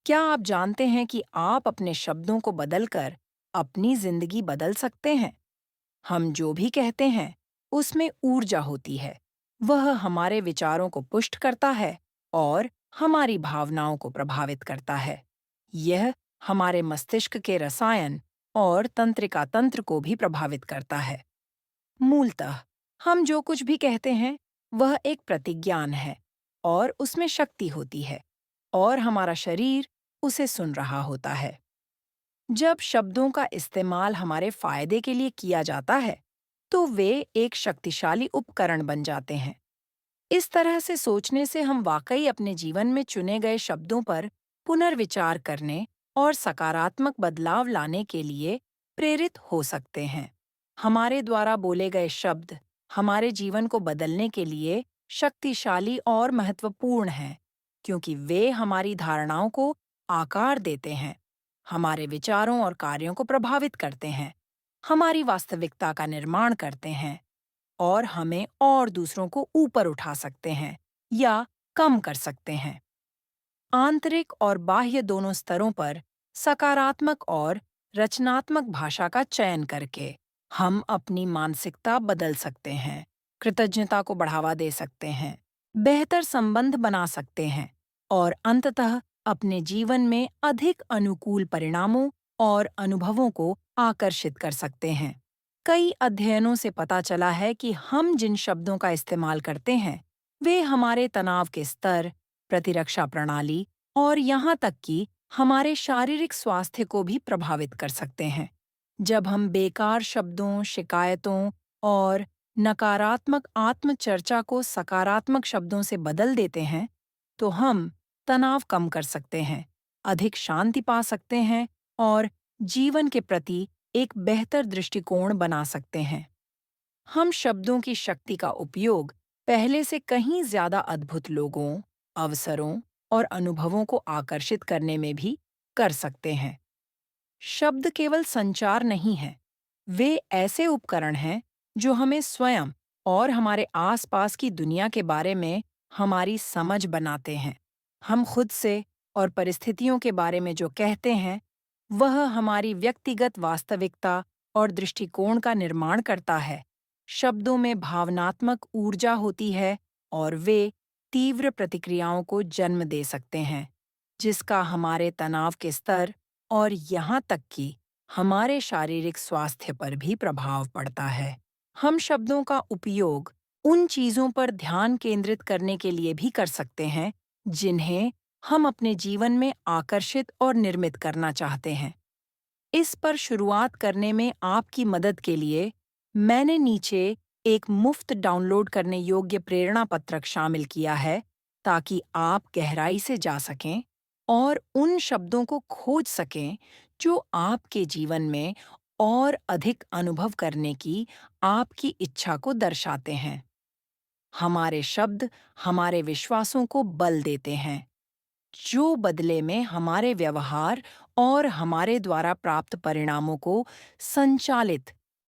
क्या आप जानते हैं कि आप अपने शब्दों को बदलकर अपनी जिंदगी बदल सकते हैं? हम जो भी कहते हैं, उसमें ऊर्जा होती है। वह हमारे विचारों को पुष्ट करता है और हमारी भावनाओं को प्रभावित करता है। यह हमारे मस्तिष्क के रसायन और तंत्रिका तंत्र को भी प्रभावित करता है। मूलतः हम जो कुछ भी कहते हैं, वह एक प्रतिज्ञान है और उसमें शक्ति होती है और हमारा शरीर उसे सुन रहा होता है। जब शब्दों का इस्तेमाल हमारे फायदे के लिए किया जाता है, तो वे एक शक्तिशाली उपकरण बन जाते हैं। इस तरह से सोचने से हम वाकई अपने जीवन में चुने गए शब्दों पर पुनर्विचार करने और सकारात्मक बदलाव लाने के लिए प्रेरित हो सकते हैं। हमारे द्वारा बोले गए शब्द हमारे जीवन को बदलने के लिए शक्तिशाली और महत्वपूर्ण हैं, क्योंकि वे हमारी धारणाओं को आकार देते हैं, हमारे विचारों और कार्यों को प्रभावित करते हैं, हमारी वास्तविकता का निर्माण करते हैं और हमें और दूसरों को ऊपर उठा सकते हैं या कम कर सकते हैं। आंतरिक और बाह्य दोनों स्तरों पर सकारात्मक और रचनात्मक भाषा का चयन करके हम अपनी मानसिकता बदल सकते हैं, कृतज्ञता को बढ़ावा दे सकते हैं, बेहतर संबंध बना सकते हैं और अंततः अपने जीवन में अधिक अनुकूल परिणामों और अनुभवों को आकर्षित कर सकते हैं। कई अध्ययनों से पता चला है कि हम जिन शब्दों का इस्तेमाल करते हैं, वे हमारे तनाव के स्तर, प्रतिरक्षा प्रणाली और यहाँ तक कि हमारे शारीरिक स्वास्थ्य को भी प्रभावित कर सकते हैं। जब हम बेकार शब्दों, शिकायतों और नकारात्मक आत्मचर्चा को सकारात्मक शब्दों से बदल देते हैं, तो हम तनाव कम कर सकते हैं, अधिक शांति पा सकते हैं और जीवन के प्रति एक बेहतर दृष्टिकोण बना सकते हैं। हम शब्दों की शक्ति का उपयोग पहले से कहीं ज्यादा अद्भुत लोगों, अवसरों और अनुभवों को आकर्षित करने में भी कर सकते हैं। शब्द केवल संचार नहीं है, वे ऐसे उपकरण हैं जो हमें स्वयं और हमारे आसपास की दुनिया के बारे में हमारी समझ बनाते हैं। हम खुद से और परिस्थितियों के बारे में जो कहते हैं, वह हमारी व्यक्तिगत वास्तविकता और दृष्टिकोण का निर्माण करता है। शब्दों में भावनात्मक ऊर्जा होती है और वे तीव्र प्रतिक्रियाओं को जन्म दे सकते हैं, जिसका हमारे तनाव के स्तर और यहाँ तक कि हमारे शारीरिक स्वास्थ्य पर भी प्रभाव पड़ता है। हम शब्दों का उपयोग उन चीज़ों पर ध्यान केंद्रित करने के लिए भी कर सकते हैं, जिन्हें हम अपने जीवन में आकर्षित और निर्मित करना चाहते हैं। इस पर शुरुआत करने में आपकी मदद के लिए मैंने नीचे एक मुफ्त डाउनलोड करने योग्य प्रेरणा पत्रक शामिल किया है, ताकि आप गहराई से जा सकें और उन शब्दों को खोज सकें जो आपके जीवन में और अधिक अनुभव करने की आपकी इच्छा को दर्शाते हैं। हमारे शब्द हमारे विश्वासों को बल देते हैं, जो बदले में हमारे व्यवहार और हमारे द्वारा प्राप्त परिणामों को संचालित